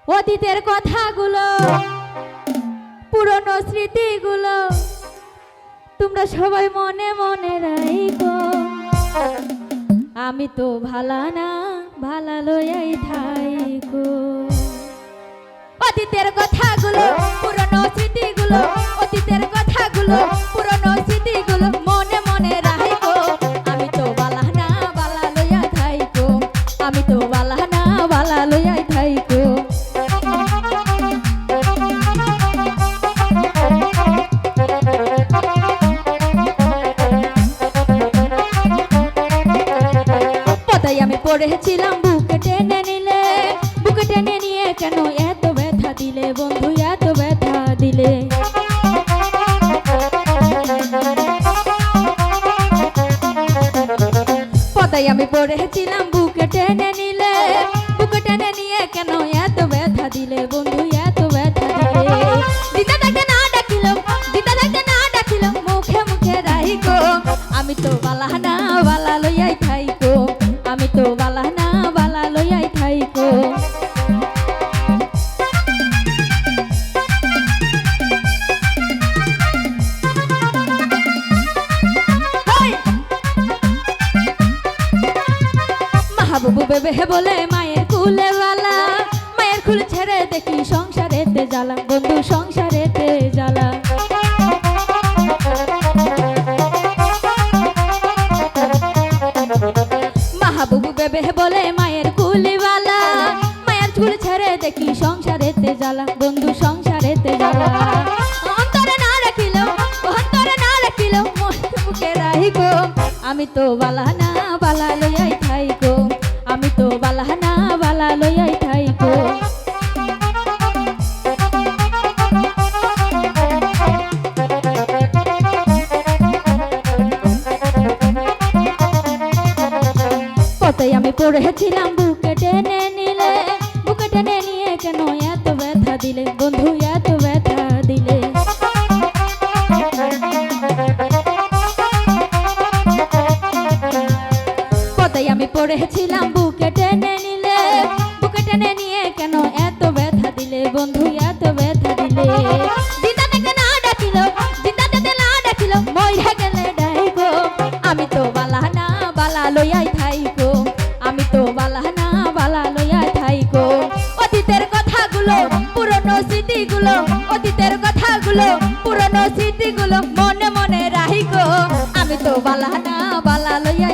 অতীতের কথাগুলো, পুরনো স্মৃতিগুলো তোমরা সবাই মনে মনে রাখো। আমি তো ভালা না, ভালা লইয়াই থাইকো। অতীতের কথাগুলো, পুরনো স্মৃতিগুলো, অতীতের কথাগুলো, পুরনো স্মৃতিগুলো মনে মনে রাখো। আমি তো ভালা না, ভালা লইয়া থাইকো। আমি তো ভালা না, ভালা লইয়াই থাইকো। আমি পড়েছিলাম বুকে টেনে নিলে, বুকে টেনে নিয়ে কেন এত ব্যথা দিলে বন্ধু, এত ব্যথা দিলে। পতাই আমি পড়েছিলাম বুকে টেনে নিলে, বুকে টেনে নিয়ে কেন এত ব্যথা দিলে বন্ধু, এত ব্যথা দিলে। দিদা তাকে না ডাকিল, দিদা তাকে না ডাকিল, মুখে মুখে রাইকো। আমি তো বালা না, বালা লইয়াই থাইকো। আমি তো বালা না, বালা লইয়াই থাইকো। মাহবুবু বেবে বলে মায়ের কুলে বালা, মায়ের কুল ছেড়ে দেখি সংসারেতে জ্বালা বন্ধু, সংসারেতে জ্বালা। মাহবুবু বেবে বলে মায়ের কুলিওয়ালা, মায়ের চুল ছেড়ে দেখি সংসারেতে জ্বালা বন্ধু, সংসারেতে জ্বালা। অন্তরে না রাখিল, অন্তরে না রাখিল, মুখে রাখিকো। আমি তো বালা না, বালা লইয়াই থাইকো। আমি তো বালা না, বালা লইয়াই থাইকো। আমি পড়েছিলাম বুকে টেনে নিলে, বুকে টেনে নিয়ে কেন এত ব্যথা দিলে বন্ধু, এত ব্যথা দিলে। কোথায় আমি পড়েছিলাম বুকে টেনে নিলে, বুকে টেনে নিয়ে কেন এত ব্যথা দিলে বন্ধু, এত ব্যথা দিলে। দিদা তাকে না ডাকিল, দিদা তাকে না ডাকিল, মইরা গেলে ডাইকো। আমি তো বালা না, বালা লইয়াই থাইকো। আমি তো বালা না, বালা লইয়া থাইকো। অতীতের কথাগুলো, পুরনো স্মৃতিগুলো, অতীতের কথাগুলো, পুরনো স্মৃতিগুলো মনে মনে রাখিকো। আমি তো বালা না, বালা লইয়া